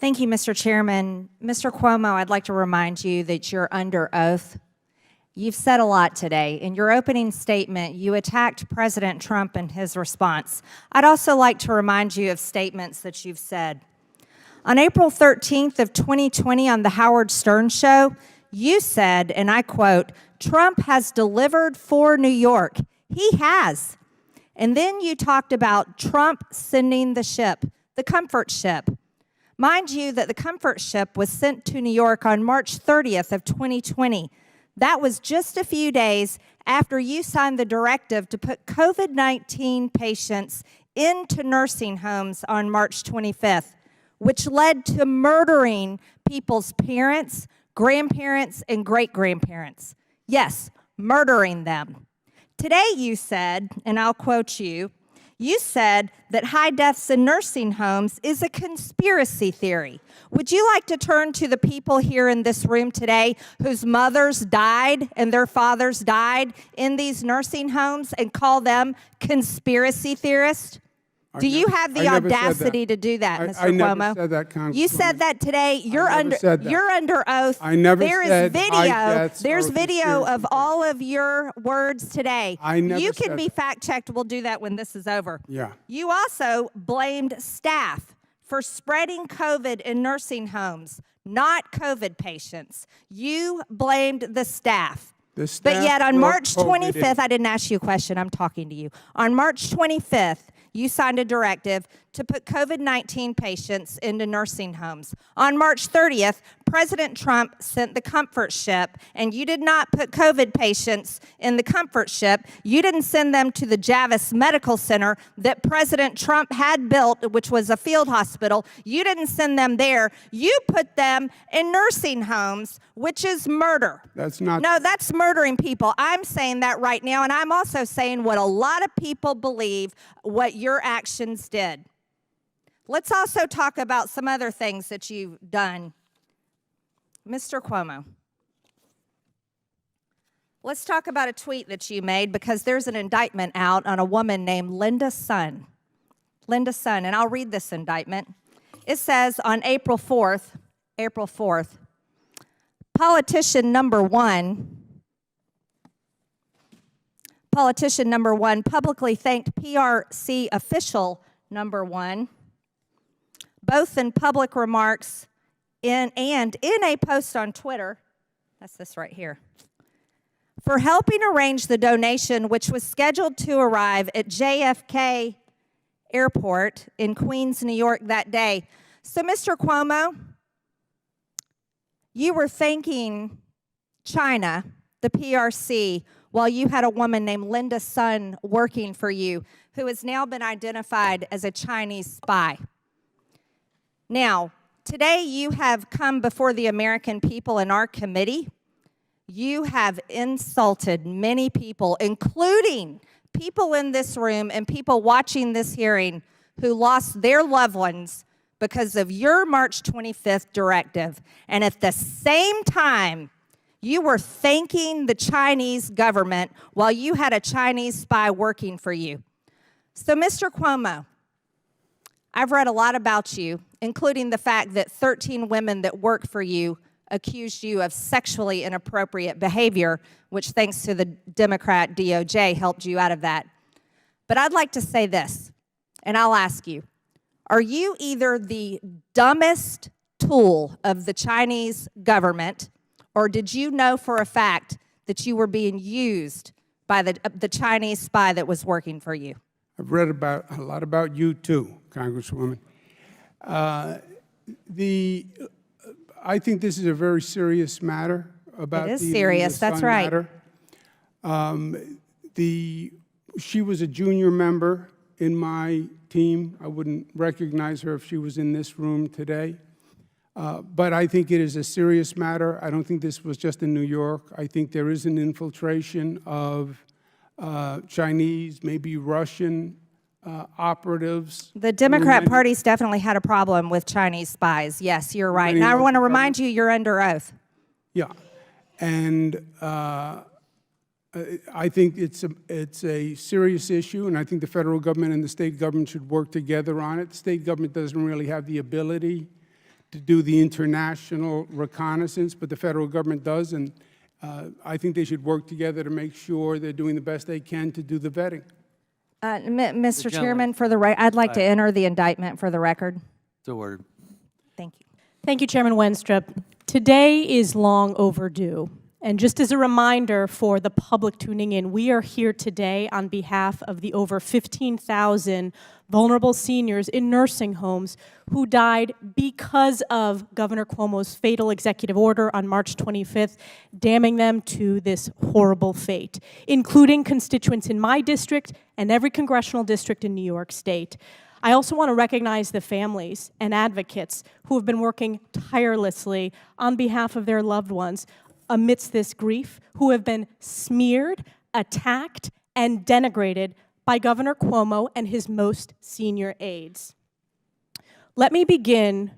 Thank you, Mr. Chairman. Mr. Cuomo, I'd like to remind you that you're under oath. You've said a lot today. In your opening statement, you attacked President Trump and his response. I'd also like to remind you of statements that you've said. On April 13th of 2020 on the Howard Stern Show, you said, and I quote, "Trump has delivered for New York." He has. And then you talked about Trump sending the ship, the comfort ship. Mind you that the comfort ship was sent to New York on March 30th of 2020. That was just a few days after you signed the directive to put COVID-19 patients into nursing homes on March 25th, which led to murdering people's parents, grandparents, and great-grandparents. Yes, murdering them. Today you said, and I'll quote you, you said that high deaths in nursing homes is a conspiracy theory. Would you like to turn to the people here in this room today whose mothers died and their fathers died in these nursing homes and call them conspiracy theorists? Do you have the audacity to do that, Mr. Cuomo? I never said that, Congresswoman. You said that today. You're under oath. I never said high deaths. There's video of all of your words today. I never You said can be that. fact-checked. We'll do that when this is over. Yeah. You also blamed staff for spreading COVID in nursing homes, not COVID patients. You blamed the staff. But yet on March 25th, I didn't ask you a question. I'm talking to you. On March 25th, you signed a directive to put COVID-19 patients into nursing homes. On March 30th, President Trump sent the comfort ship, and you did not put COVID patients in the comfort ship. You didn't send them to the Javits Medical Center that President Trump had built, which was a field hospital. You didn't send them there. You put them in nursing homes, which is murder. That's not. No, that's murdering people. I'm saying that right now, and I'm also saying what a lot of people believe what your actions did. Let's also talk about some other things that you've done. Mr. Cuomo, let's talk about a tweet that you made because there's an indictment out on a woman named Linda Sun. Linda Sun, and I'll read this indictment. It says on April 4th, politician number one publicly thanked PRC official number one, both in public remarks and in a post on Twitter, that's this right here, for helping arrange the donation which was scheduled to arrive at JFK Airport in Queens, New York that day. So, Mr. Cuomo, you were thanking China, the PRC, while you had a woman named Linda Sun working for you, who has now been identified as a Chinese spy. Now, today you have come before the American people in our committee. You have insulted many people, including people in this room and people watching this hearing who lost their loved ones because of your March 25th directive. And at the same time, you were thanking the Chinese government while you had a Chinese spy working for you. So, Mr. Cuomo, I've read a lot about you, including the fact that 13 women that work for you accused you of sexually inappropriate behavior, which, thanks to the Democrat DOJ, helped you out of that. But I'd like to say this, and I'll ask you, are you either the dumbest tool of the Chinese government, or did you know for a fact that you were being used by the Chinese spy that was working for you? I've read a lot about you too, Congresswoman. I think this is a very serious matter. About it is serious. That's right. Matter. She was a junior member in my team. I wouldn't recognize her if she was in this room today. But I think it is a serious matter. I don't think this was just in New York. I think there is an infiltration of Chinese, maybe Russian operatives. The Democrat Party's definitely had a problem with Chinese spies. Yes, you're right. And I want to remind you, you're under oath. Yeah. And I think it's a serious issue, and I think the federal government and the state government should work together on it. The state government doesn't really have the ability to do the international reconnaissance, but the federal government does, and I think they should work together to make sure they're doing the best they can to do the vetting. Mr. Chairman, I'd like to enter the indictment for the record. So ordered. Thank you. Thank you, Chairman Wenstrup. Today is long overdue. And just as a reminder for the public tuning in, we are here today on behalf of the over 15,000 vulnerable seniors in nursing homes who died because of Governor Cuomo's fatal executive order on March 25th, damning them to this horrible fate, including constituents in my district and every congressional district in New York State. I also want to recognize the families and advocates who have been working tirelessly on behalf of their loved ones amidst this grief, who have been smeared, attacked, and denigrated by Governor Cuomo and his most senior aides. Let me begin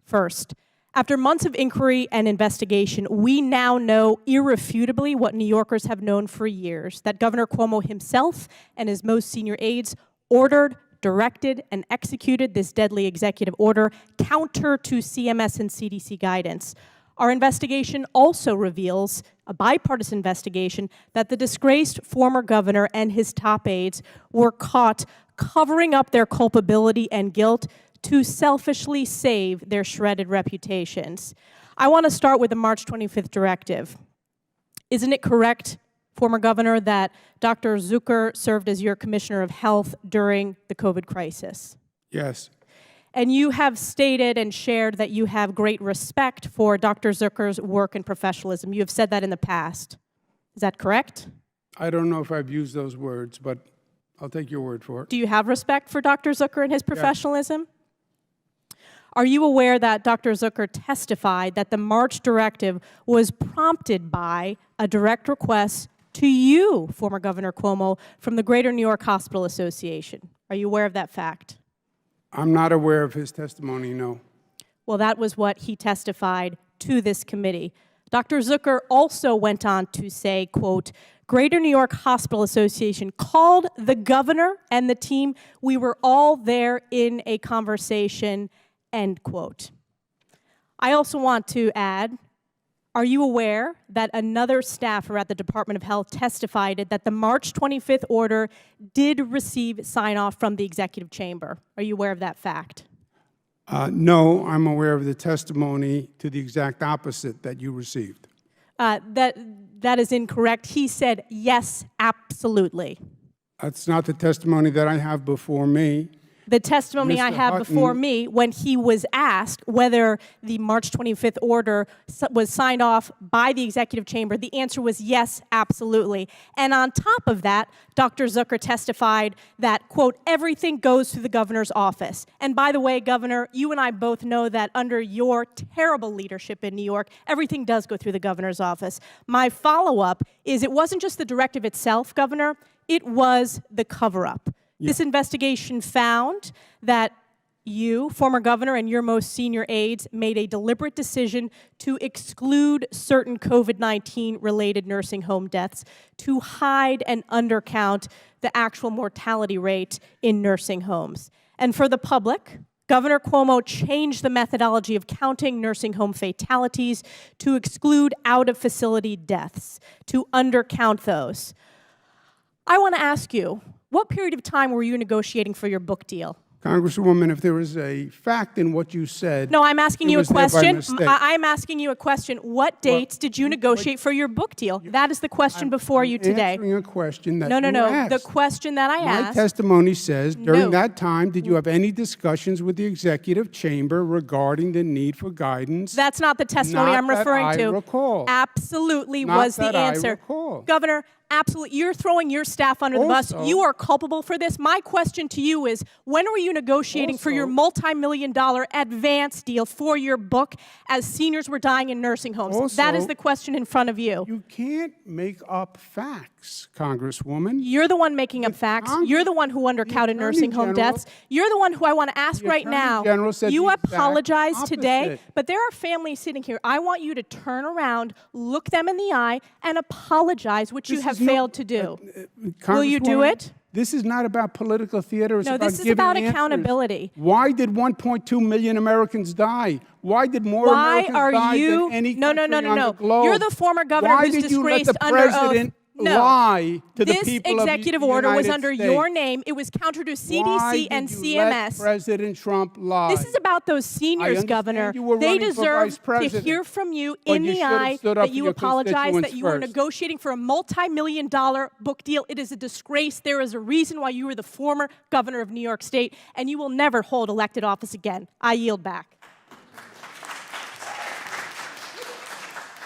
first. After months of inquiry and investigation, we now know irrefutably what New Yorkers have known for years, that Governor Cuomo himself and his most senior aides ordered, directed, and executed this deadly executive order counter to CMS and CDC guidance. Our investigation also reveals, a bipartisan investigation, that the disgraced former governor and his top aides were caught covering up their culpability and guilt to selfishly save their shredded reputations. I want to start with the March 25th directive. Isn't it correct, former governor, that Dr. Zucker served as your commissioner of health during the COVID crisis? Yes. And you have stated and shared that you have great respect for Dr. Zucker's work and professionalism. You have said that in the past. Is that correct? I don't know if I've used those words, but I'll take your word for it. Do you have respect for Dr. Zucker and his professionalism? Yes. Are you aware that Dr. Zucker testified that the March directive was prompted by a direct request to you, former Governor Cuomo, from the Greater New York Hospital Association? Are you aware of that fact? I'm not aware of his testimony, no. Well, that was what he testified to this committee. Dr. Zucker also went on to say, quote, Greater New York Hospital Association called the governor and the team. We were all there in a conversation, end quote. I also want to add, are you aware that another staffer at the Department of Health testified that the March 25th order did receive sign-off from the executive chamber? Are you aware of that fact? No, I'm aware of the testimony to the exact opposite that you received. That is incorrect. He said, yes, absolutely. That's not the testimony that I have before me. The testimony Mr. I have Hutton, before me, when he was asked whether the March 25th order was signed off by the executive chamber, the answer was yes, absolutely. And on top of that, Dr. Zucker testified that, quote, everything goes through the governor's office. And by the way, Governor, you and I both know that under your terrible leadership in New York, everything does go through the governor's office. My follow-up is it wasn't just the directive itself, Governor, it was the cover-up. Yeah. This investigation found that you, former governor, and your most senior aides made a deliberate decision to exclude certain COVID-19 related nursing home deaths to hide and undercount the actual mortality rate in nursing homes. And for the public, Governor Cuomo changed the methodology of counting nursing home fatalities to exclude out-of-facility deaths, to undercount those. I want to ask you, what period of time were you negotiating for your book deal? Congresswoman, if there was a fact in what you said... No, I'm asking you a question. I'm asking you a question. What dates did you negotiate for your book deal? That is the question before you today. I'm answering a question that you asked. The question that I asked... My testimony says, during that time, did you have any discussions with the executive chamber regarding the need for guidance? That's not the testimony I'm referring to. Not that I recall. Absolutely was the answer. I recall. Governor, absolutely. You're throwing your staff under the bus. You are culpable for this. My question to you is, when were you negotiating for your multi-million-dollar advance deal for your book as seniors were dying in nursing homes? That is the question in front of you. You can't make up facts, Congresswoman. You're the one making up facts. You're the one who undercounted nursing home deaths. You're the one who I want to ask right now. You apologize today, but there are families sitting here. I want you to turn around, look them in the eye, and apologize, which you have failed to do. Will you do it? This is not about political theater. It's No, about this is giving about answers. accountability. Why did 1.2 million Americans die? Why did more Why Americans are die you? than any No, country no, no, no, on no. the globe? You're the former governor Why who's did you let disgraced the under oath. president No. lie to the This people executive of the order was United under States? your name. It was counter to CDC Why and did you let CMS. President Trump lie? This is about those seniors, understand Governor. you were They running for deserve vice to president, hear from you but in you the should have eye stood up that for you your apologize, that constituents you were first. negotiating for a multi-million-dollar book deal. It is a disgrace. There is a reason why you were the former governor of New York State, and you will never hold elected office again. I yield back.